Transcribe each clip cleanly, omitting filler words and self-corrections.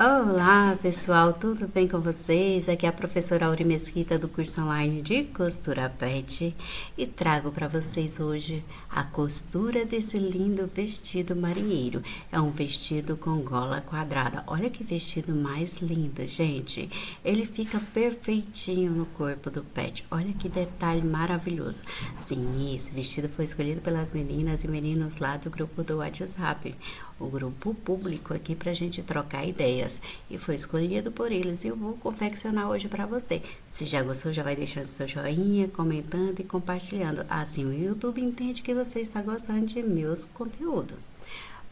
Olá, pessoal, tudo bem com vocês? Aqui é a professora Auri Mesquita do curso online de costura pet e trago para vocês hoje a costura desse lindo vestido marinheiro. É um vestido com gola quadrada. Olha que vestido mais lindo, gente. Ele fica perfeitinho no corpo do pet. Olha que detalhe maravilhoso. Sim, esse vestido foi escolhido pelas meninas e meninos lá do grupo do WhatsApp, o grupo público aqui pra gente trocar ideias, e foi escolhido por eles e eu vou confeccionar hoje para você. Se já gostou, já vai deixando seu joinha, comentando e compartilhando, assim o YouTube entende que você está gostando de meus conteúdos.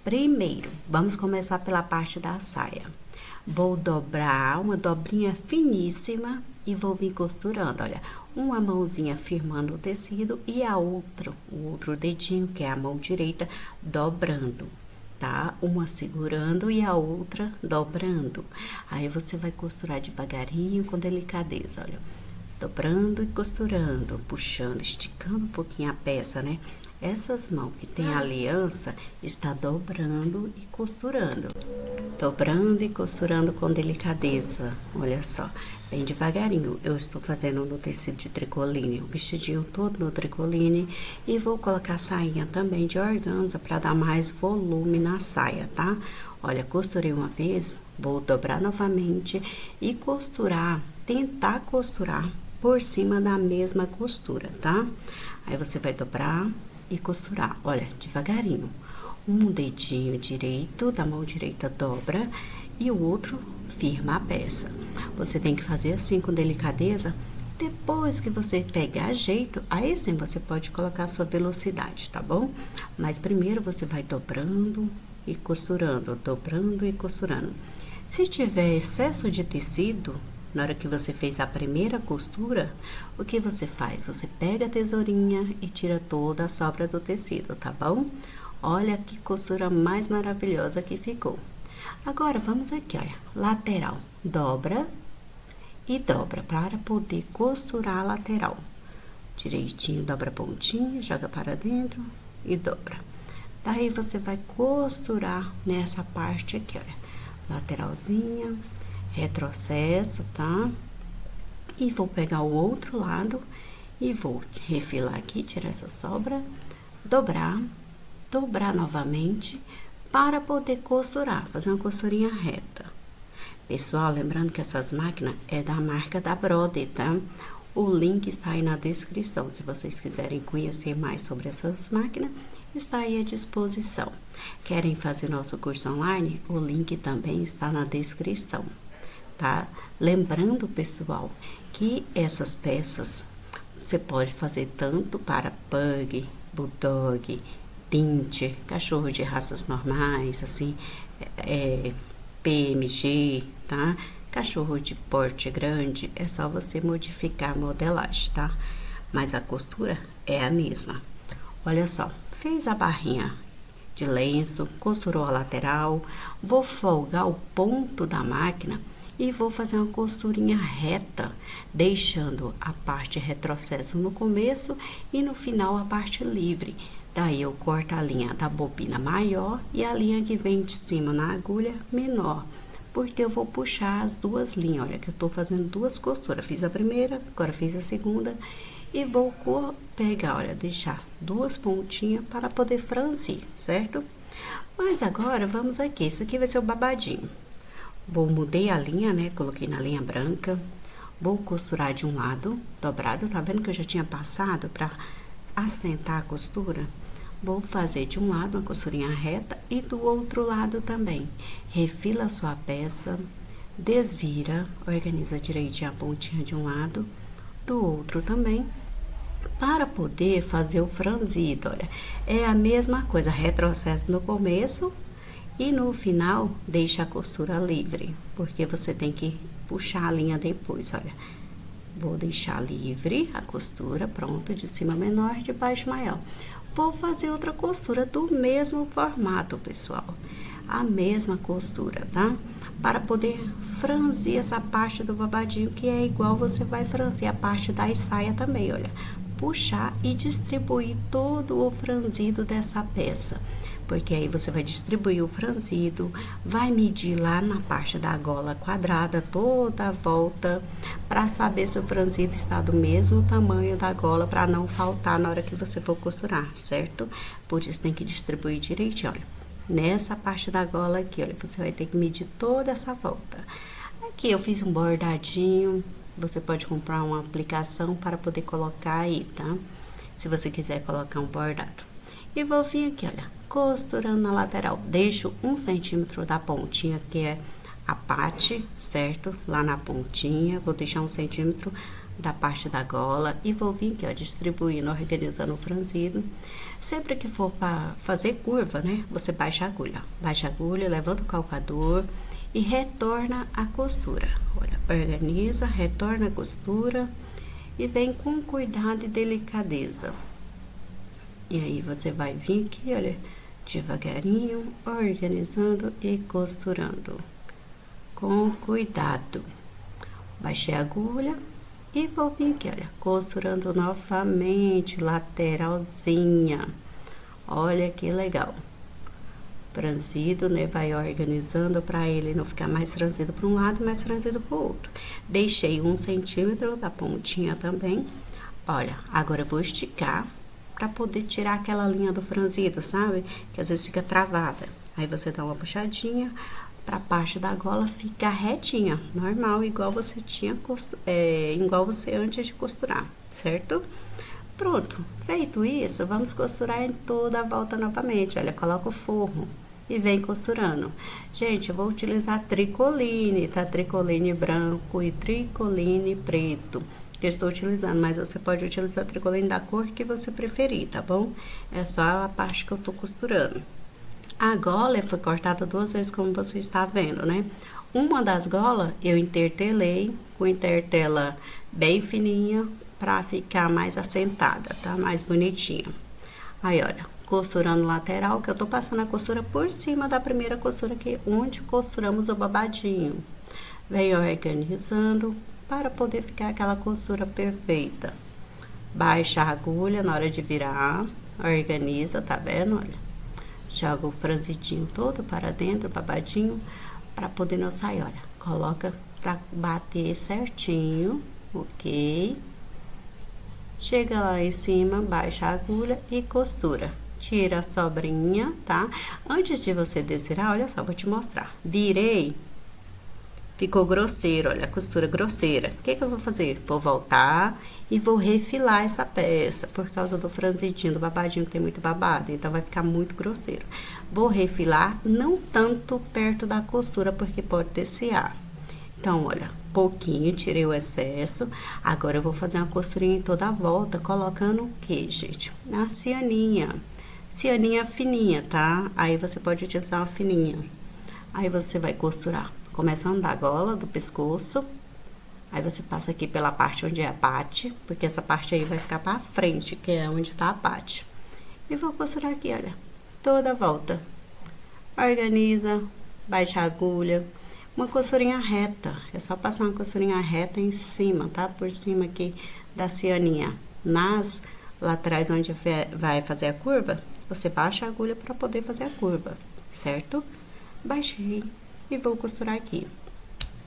Primeiro, vamos começar pela parte da saia. Vou dobrar uma dobrinha finíssima e vou vir costurando, olha, uma mãozinha firmando o tecido e o outro dedinho, que é a mão direita, dobrando, tá? Uma segurando e a outra dobrando. Aí você vai costurar devagarinho, com delicadeza, olha. Dobrando e costurando, puxando, esticando um pouquinho a peça, né? Essas mãos que tem aliança, está dobrando e costurando. Dobrando e costurando com delicadeza, olha só, bem devagarinho. Eu estou fazendo no tecido de tricoline, o vestidinho todo no tricoline, e vou colocar a sainha também de organza para dar mais volume na saia, tá? Olha, costurei uma vez, vou dobrar novamente e costurar, tentar costurar por cima da mesma costura, tá? Aí você vai dobrar e costurar, olha, devagarinho. Um dedinho direito da mão direita dobra e o outro firma a peça. Você tem que fazer assim com delicadeza. Depois que você pegar jeito, aí sim você pode colocar a sua velocidade, tá bom? Mas primeiro você vai dobrando e costurando, dobrando e costurando. Se tiver excesso de tecido, na hora que você fez a primeira costura, o que você faz? Você pega a tesourinha e tira toda a sobra do tecido, tá bom? Olha que costura mais maravilhosa que ficou. Agora, vamos aqui, olha, lateral. Dobra e dobra para poder costurar a lateral. Direitinho, dobra a pontinha, joga para dentro e dobra. Daí, você vai costurar nessa parte aqui, olha. Lateralzinha, retrocesso, tá? E vou pegar o outro lado e vou refilar aqui, tirar essa sobra, dobrar novamente para poder costurar, fazer uma costurinha reta. Pessoal, lembrando que essas máquinas é da marca da Brode, tá? O link está aí na descrição. Se vocês quiserem conhecer mais sobre essas máquinas, está aí à disposição. Querem fazer nosso curso online? O link também está na descrição, tá? Lembrando, pessoal, que essas peças você pode fazer tanto para pug, bulldog, pincher, cachorro de raças normais, assim, PMG, tá? Cachorro de porte grande, é só você modificar a modelagem, tá? Mas a costura é a mesma. Olha só, fez a barrinha de lenço, costurou a lateral, vou folgar o ponto da máquina e vou fazer uma costurinha reta, deixando a parte retrocesso no começo e no final a parte livre. Daí eu corto a linha da bobina maior e a linha que vem de cima na agulha menor, porque eu vou puxar as duas linhas. Olha que eu tô fazendo duas costuras, fiz a primeira, agora fiz a segunda e vou pegar, olha, deixar duas pontinhas para poder franzir, certo? Mas agora vamos aqui, isso aqui vai ser o babadinho. Mudei a linha, né, coloquei na linha branca, vou costurar de um lado, dobrado, tá vendo que eu já tinha passado para assentar a costura? Vou fazer de um lado uma costurinha reta e do outro lado também. Refila a sua peça, desvira, organiza direitinho a pontinha de um lado, do outro também, para poder fazer o franzido. Olha, é a mesma coisa, retrocesso no começo e no final deixa a costura livre, porque você tem que puxar a linha depois, olha. Vou deixar livre a costura, pronto, de cima menor, de baixo maior. Vou fazer outra costura do mesmo formato, pessoal. A mesma costura, tá? Para poder franzir essa parte do babadinho, que é igual você vai franzir a parte da saia também, olha. Puxar e distribuir todo o franzido dessa peça. porque aí você vai distribuir o franzido, vai medir lá na parte da gola quadrada toda a volta, para saber se o franzido está do mesmo tamanho da gola, para não faltar na hora que você for costurar, certo? Por isso tem que distribuir direitinho, olha. Nessa parte da gola aqui, olha, você vai ter que medir toda essa volta. Aqui eu fiz um bordadinho, você pode comprar uma aplicação para poder colocar aí, tá? Se você quiser colocar um bordado. E vou vir aqui, olha, costurando na lateral. Deixo 1 centímetro da pontinha, que é a parte, certo? Lá na pontinha, vou deixar 1 centímetro da parte da gola e vou vir aqui, ó, distribuindo, organizando o franzido. Sempre que for para fazer curva, né? Você baixa a agulha. Baixa a agulha, levanta o calcador e retorna a costura. Olha, organiza, retorna a costura e vem com cuidado e delicadeza. E aí, você vai vir aqui, olha, devagarinho, organizando e costurando. Com cuidado. Baixei a agulha e vou vir aqui, olha, costurando novamente, lateralzinha. Olha que legal. Franzido, né? Vai organizando para ele não ficar mais franzido para um lado, mais franzido para o outro. Deixei 1 centímetro da pontinha também. Olha, agora eu vou esticar para poder tirar aquela linha do franzido, sabe? Que às vezes fica travada. Aí você dá uma puxadinha para a parte da gola ficar retinha, normal, igual você tinha igual você antes de costurar, certo? Pronto, feito isso, vamos costurar em toda a volta novamente. Olha, coloca o forro e vem costurando. Gente, eu vou utilizar tricoline, tá? Tricoline branco e tricoline preto que eu estou utilizando, mas você pode utilizar tricoline da cor que você preferir, tá bom? É só a parte que eu tô costurando. A gola foi cortada 2 vezes, como você está vendo, né? Uma das golas eu intertelei com intertela bem fininha para ficar mais assentada, tá? Mais bonitinha. Aí, olha, costurando lateral, que eu tô passando a costura por cima da primeira costura, que onde costuramos o babadinho. Venho organizando para poder ficar aquela costura perfeita. Baixa a agulha na hora de virar, organiza, tá vendo? Olha, joga o franzidinho todo para dentro, babadinho, para poder não sair, olha. Coloca para bater certinho, ok? Chega lá em cima, baixa a agulha e costura. Tira a sobrinha, tá? Antes de você desvirar, olha só, vou te mostrar. Virei. Ficou grosseiro, olha, a costura grosseira. O que eu vou fazer? Vou voltar e vou refilar essa peça, por causa do franzidinho, do babadinho, que tem muito babado, então vai ficar muito grosseiro. Vou refilar, não tanto perto da costura, porque pode desfiar. Então, olha, pouquinho, tirei o excesso. Agora, eu vou fazer uma costurinha em toda a volta, colocando o que, gente? A cianinha. Cianinha fininha, tá? Aí, você pode utilizar uma fininha. Aí, você vai costurar. Começando da gola, do pescoço. Aí, você passa aqui pela parte onde é a parte, porque essa parte aí vai ficar pra frente, que é onde tá a parte. E vou costurar aqui, olha, toda a volta. Organiza, baixa a agulha. Uma costurinha reta, é só passar uma costurinha reta em cima, tá? Por cima aqui da cianinha. Nas laterais onde vai fazer a curva, você baixa a agulha para poder fazer a curva, certo? Baixei e vou costurar aqui.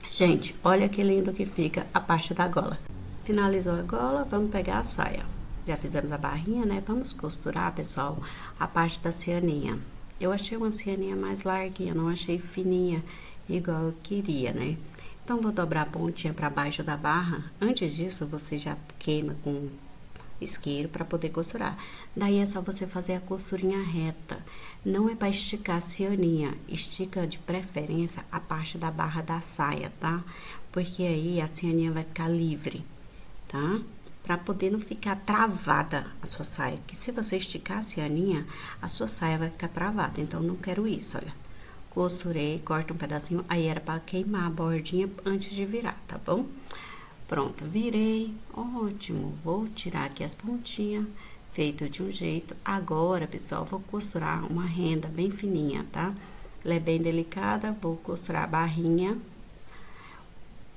Gente, olha que lindo que fica a parte da gola. Finalizou a gola, vamos pegar a saia. Já fizemos a barrinha, né? Vamos costurar, pessoal, a parte da cianinha. Eu achei uma cianinha mais larguinha, não achei fininha, igual eu queria, né? Então, vou dobrar a pontinha para baixo da barra. Antes disso, você já queima com isqueiro para poder costurar. Daí, é só você fazer a costurinha reta. Não é para esticar a cianinha. Estica, de preferência, a parte da barra da saia, tá? Porque aí, a cianinha vai ficar livre, tá? Para poder não ficar travada a sua saia. Que se você esticar a cianinha, a sua saia vai ficar travada. Então, não quero isso, olha. Costurei, corta um pedacinho, aí era para queimar a bordinha antes de virar, tá bom? Pronto, virei, ótimo. Vou tirar aqui as pontinhas, feito de um jeito. Agora, pessoal, vou costurar uma renda bem fininha, tá? Ela é bem delicada, vou costurar a barrinha.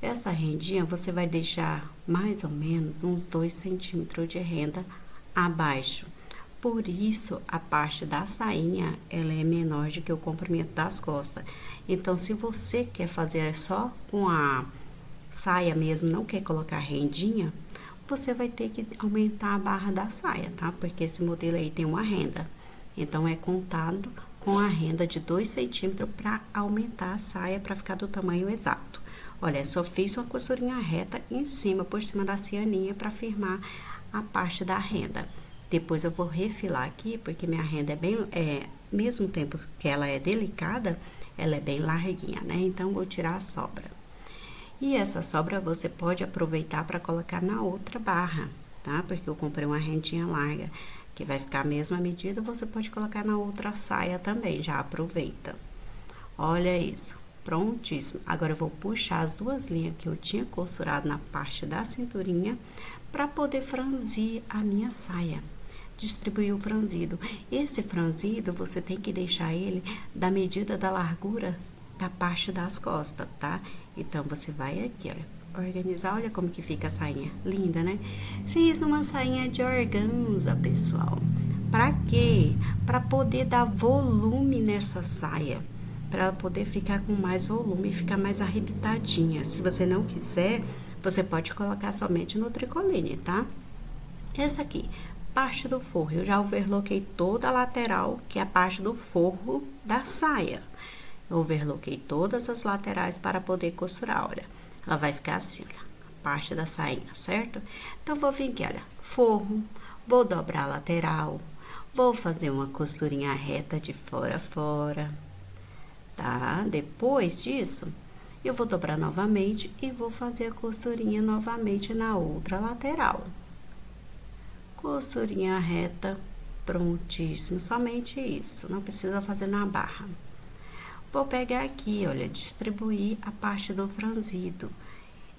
Essa rendinha, você vai deixar mais ou menos uns 2 centímetros de renda abaixo. Por isso, a parte da sainha, ela é menor do que o comprimento das costas. Então, se você quer fazer só com a saia mesmo, não quer colocar rendinha, você vai ter que aumentar a barra da saia, tá? Porque esse modelo aí tem uma renda. Então, é contado com a renda de 2 centímetros para aumentar a saia para ficar do tamanho exato. Olha, só fiz uma costurinha reta em cima, por cima da cianinha, para firmar a parte da renda. Depois eu vou refilar aqui, porque minha renda é bem, mesmo tempo que ela é delicada, ela é bem larguinha, né? Então, vou tirar a sobra. E essa sobra você pode aproveitar para colocar na outra barra, tá? Porque eu comprei uma rendinha larga, que vai ficar a mesma medida, você pode colocar na outra saia também, já aproveita. Olha isso, prontíssimo. Agora, eu vou puxar as duas linhas que eu tinha costurado na parte da cinturinha, para poder franzir a minha saia. Distribuir o franzido. Esse franzido, você tem que deixar ele da medida da largura da parte das costas, tá? Então, você vai aqui, olha, organizar, olha como que fica a sainha, linda, né? Fiz uma sainha de organza, pessoal. Pra quê? Pra poder dar volume nessa saia, para ela poder ficar com mais volume e ficar mais arrebitadinha. Se você não quiser, você pode colocar somente no tricoline, tá? Essa aqui, parte do forro, eu já overloquei toda a lateral, que é a parte do forro da saia. Eu overloquei todas as laterais para poder costurar, olha. Ela vai ficar assim, olha, a parte da sainha, certo? Então, vou vir aqui, olha, forro, vou dobrar a lateral, vou fazer uma costurinha reta de fora a fora, tá? Depois disso, eu vou dobrar novamente e vou fazer a costurinha novamente na outra lateral. Costurinha reta, prontíssimo, somente isso, não precisa fazer na barra. Vou pegar aqui, olha, distribuir a parte do franzido.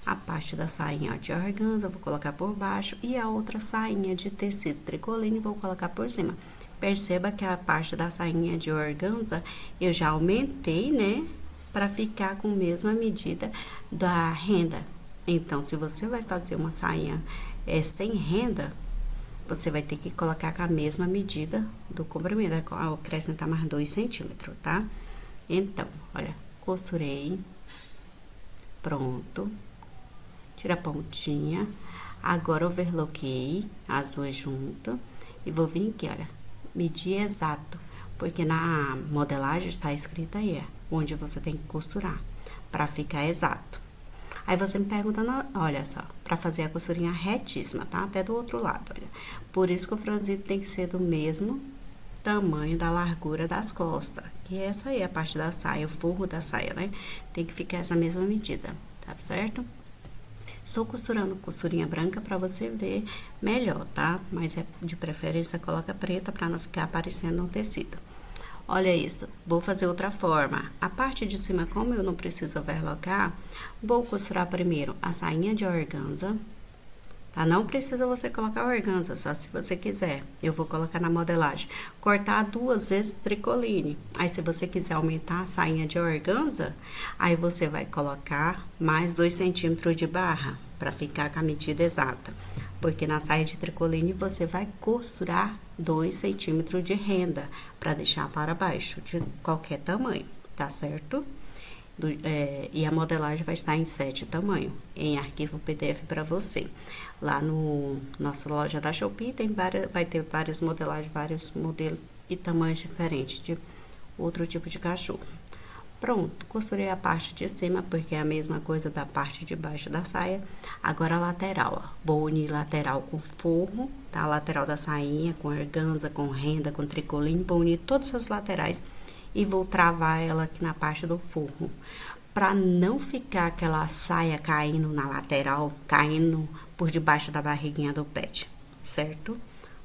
A parte da sainha de organza, vou colocar por baixo, e a outra sainha de tecido tricoline, vou colocar por cima. Perceba que a parte da sainha de organza, eu já aumentei, né, para ficar com a mesma medida da renda. Então, se você vai fazer uma sainha sem renda, você vai ter que colocar com a mesma medida do comprimento, acrescentar mais 2 centímetros, tá? Então, olha, costurei, pronto, tira a pontinha, agora overloquei as duas juntas e vou vir aqui, olha, medir exato, porque na modelagem está escrito aí, onde você tem que costurar, para ficar exato. Aí você me pergunta, olha só, para fazer a costurinha retíssima, tá? Até do outro lado, olha. Por isso que o franzido tem que ser do mesmo tamanho da largura das costas, que essa aí é a parte da saia, o forro da saia, né? Tem que ficar essa mesma medida, tá certo? Estou costurando costurinha branca para você ver melhor, tá? Mas de preferência coloca preta para não ficar aparecendo no tecido. Olha isso, vou fazer outra forma. A parte de cima, como eu não preciso overlocar, vou costurar primeiro a sainha de organza, tá? Não precisa você colocar organza, só se você quiser. Eu vou colocar na modelagem. Cortar 2 vezes tricoline. Aí, se você quiser aumentar a sainha de organza, aí você vai colocar mais 2 centímetros de barra, para ficar com a medida exata. Porque na saia de tricoline, você vai costurar 2 centímetros de renda, para deixar para baixo, de qualquer tamanho, tá certo? E a modelagem vai estar em 7 tamanhos, em arquivo PDF para você. Lá no nossa loja da Shopee vai ter várias modelagens, vários modelos e tamanhos diferentes de outro tipo de cachorro. Pronto, costurei a parte de cima, porque é a mesma coisa da parte de baixo da saia. Agora a lateral, ó. Vou unir lateral com forro, tá? A lateral da sainha, com organza, com renda, com tricoline. Vou unir todas as laterais e vou travar ela aqui na parte do forro, para não ficar aquela saia caindo na lateral, caindo por debaixo da barriguinha do pet, certo?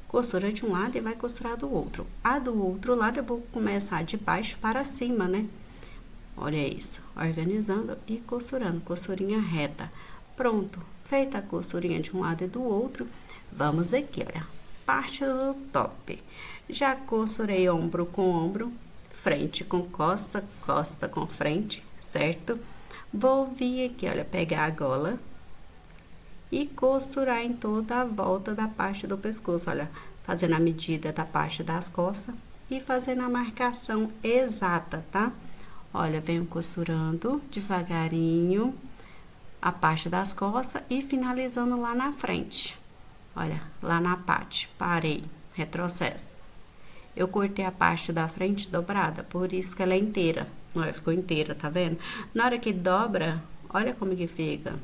Costura de um lado e vai costurar do outro. A do outro lado eu vou começar de baixo para cima, né? Olha isso, organizando e costurando, costurinha reta. Pronto, feita a costurinha de um lado e do outro, vamos aqui, olha, parte do top. Já costurei ombro com ombro, frente com costa, costa com frente, certo? Vou vir aqui, olha, pegar a gola e costurar em toda a volta da parte do pescoço, olha, fazendo a medida da parte das costas e fazendo a marcação exata, tá? Olha, venho costurando devagarinho a parte das costas e finalizando lá na frente. Olha, lá na parte, parei, retrocesso. Eu cortei a parte da frente dobrada, por isso que ela é inteira. Olha, ficou inteira, tá vendo? Na hora que dobra, olha como que fica.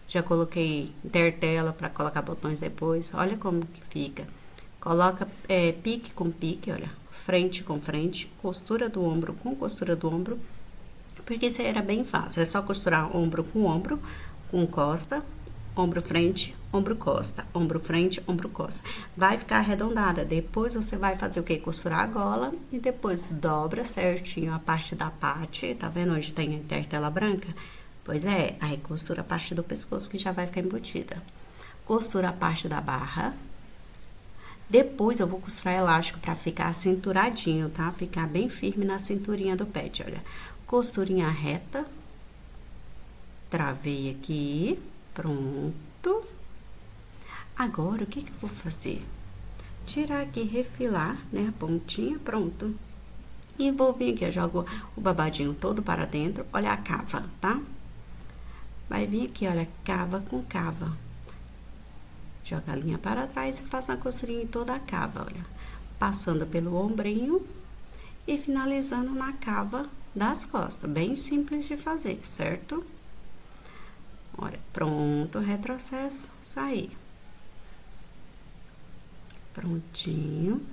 Já coloquei intertela para colocar botões depois, olha como que fica. Coloca pique com pique, olha, frente com frente, costura do ombro com costura do ombro, porque isso aí era bem fácil, é só costurar ombro, com costa, ombro frente, ombro costa, ombro frente, ombro costa. Vai ficar arredondada, depois você vai fazer o que? Costurar a gola e depois dobra certinho a parte da pate, tá vendo onde tem a intertela branca? Pois é, aí costura a parte do pescoço que já vai ficar embutida. Costura a parte da barra. Depois eu vou costurar elástico pra ficar cinturadinho, tá? Ficar bem firme na cinturinha do pet, olha. Costurinha reta. Travei aqui. Pronto. Agora, o que que eu vou fazer? Tirar aqui, refilar, né, a pontinha, pronto. E vou vir aqui, eu jogo o babadinho todo para dentro, olha a cava, tá? Vai vir aqui, olha, cava com cava. Joga a linha para trás e faz uma costurinha em toda a cava, olha. Passando pelo ombrinho e finalizando na cava das costas. Bem simples de fazer, certo? Olha, pronto, retrocesso, saí. Prontinho.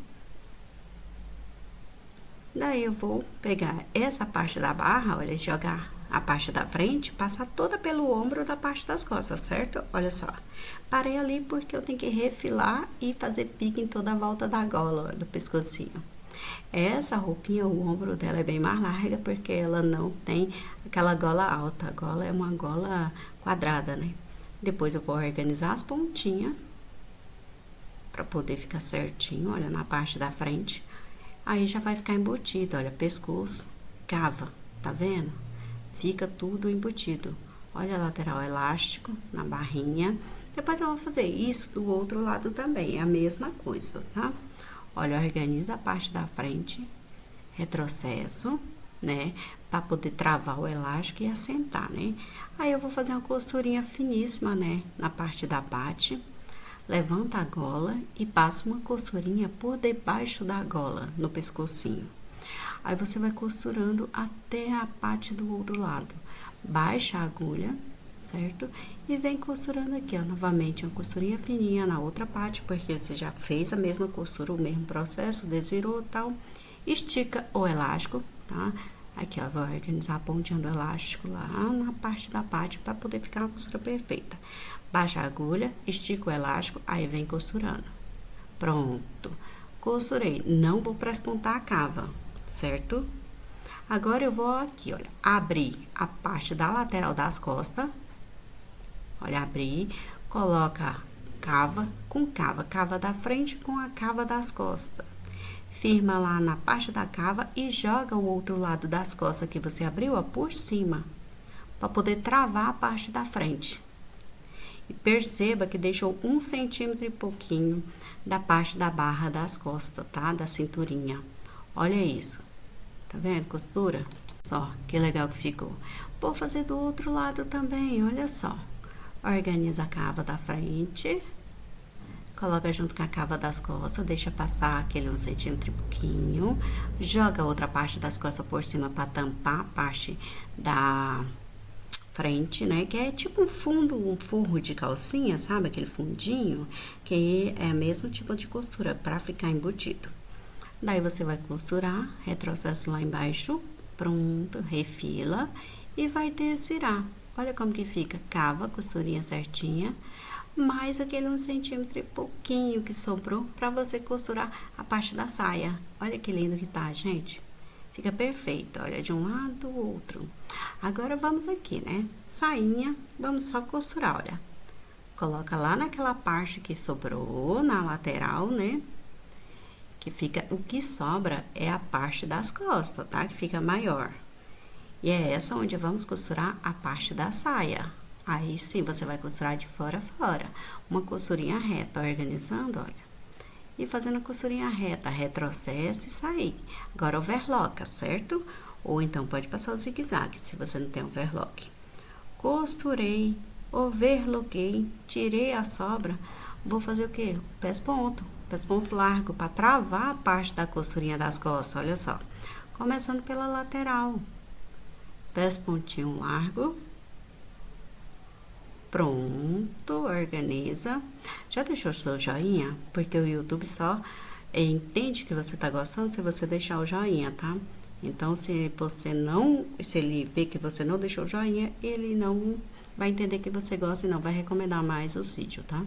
Daí eu vou pegar essa parte da barra, olha, jogar a parte da frente, passar toda pelo ombro da parte das costas, certo? Olha só. Parei ali porque eu tenho que refilar e fazer pique em toda a volta da gola, do pescocinho. Essa roupinha, o ombro dela é bem mais larga porque ela não tem aquela gola alta. A gola é uma gola quadrada, né? Depois eu vou organizar as pontinhas para poder ficar certinho, olha, na parte da frente. Aí já vai ficar embutido, olha, pescoço, cava, tá vendo? Fica tudo embutido. Olha a lateral elástico na barrinha. Depois eu vou fazer isso do outro lado também, é a mesma coisa, tá? Olha, organiza a parte da frente, retrocesso, né? Pra poder travar o elástico e assentar, né? Aí eu vou fazer uma costurinha finíssima, né? Na parte da bate. Levanta a gola e passa uma costurinha por debaixo da gola, no pescocinho. Aí você vai costurando até a parte do outro lado. Baixa a agulha, certo? E vem costurando aqui, ó, novamente, uma costurinha fininha na outra parte, porque você já fez a mesma costura, o mesmo processo, desvirou e tal. Estica o elástico, tá? Aqui, ó, vou organizar a pontinha do elástico lá na parte da parte para poder ficar uma costura perfeita. Baixa a agulha, estica o elástico, aí vem costurando. Pronto. Costurei. Não vou prespontar a cava, certo? Agora eu vou aqui, olha, abrir a parte da lateral das costas. Olha, abrir, coloca cava com cava, cava da frente com a cava das costas. Firma lá na parte da cava e joga o outro lado das costas que você abriu, ó, por cima, para poder travar a parte da frente. E perceba que deixou 1 centímetro e pouquinho da parte da barra das costas, tá? Da cinturinha. Olha isso. Tá vendo? Costura. Só, que legal que ficou. Vou fazer do outro lado também, olha só. Organiza a cava da frente. Coloca junto com a cava das costas, deixa passar aquele 1 centímetro e pouquinho. Joga a outra parte das costas por cima para tampar a parte da frente, né? Que é tipo um fundo, um forro de calcinha, sabe? Aquele fundinho, que é o mesmo tipo de costura, para ficar embutido. Daí, você vai costurar, retrocesso lá embaixo, pronto, refila e vai desvirar. Olha como que fica, cava, costurinha certinha, mais aquele 1 centímetro e pouquinho que sobrou para você costurar a parte da saia. Olha que lindo que tá, gente. Fica perfeito, olha, de um lado do outro. Agora, vamos aqui, né? Sainha, vamos só costurar, olha. Coloca lá naquela parte que sobrou, na lateral, né? Que fica, o que sobra é a parte das costas, tá? Que fica maior. E é essa onde vamos costurar a parte da saia. Aí, sim, você vai costurar de fora a fora. Uma costurinha reta, organizando, olha. e fazendo a costurinha reta, retrocessa e sair. Agora, overloca, certo? Ou então, pode passar o zigue-zague, se você não tem overlock. Costurei, overloquei, tirei a sobra, vou fazer o quê? Pés ponto largo, para travar a parte da costurinha das costas, olha só. Começando pela lateral. Pés pontinho largo. Pronto, organiza. Já deixou o seu joinha? Porque o YouTube só entende que você tá gostando se você deixar o joinha, tá? Então, se ele vê que você não deixou o joinha, ele não vai entender que você gosta e não vai recomendar mais os vídeos, tá?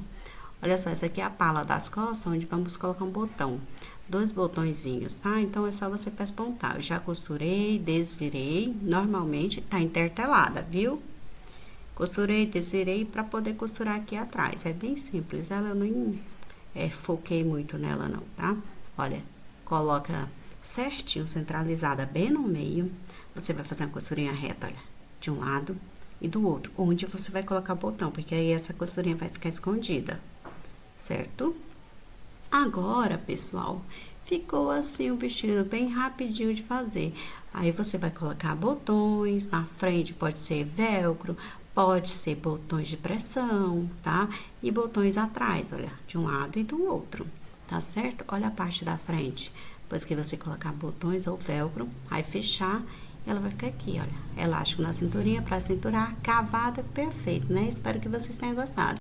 Olha só, essa aqui é a pala das costas, onde vamos colocar um botão. 2 botõezinhos, tá? Então, é só você pespontar. Eu já costurei, desvirei. Normalmente, tá intertelada, viu? Costurei, desvirei para poder costurar aqui atrás. É bem simples, ela eu nem foquei muito nela não, tá? Olha, coloca certinho, centralizada bem no meio. Você vai fazer uma costurinha reta, olha, de um lado e do outro, onde você vai colocar o botão, porque aí essa costurinha vai ficar escondida, certo? Agora, pessoal, ficou assim um vestido bem rapidinho de fazer. Aí você vai colocar botões na frente, pode ser velcro, pode ser botões de pressão, tá? E botões atrás, olha, de um lado e do outro, tá certo? Olha a parte da frente. Depois que você colocar botões ou velcro, aí fechar, ela vai ficar aqui, olha. Elástico na cinturinha para cinturar, cavada, perfeito, né? Espero que vocês tenham gostado.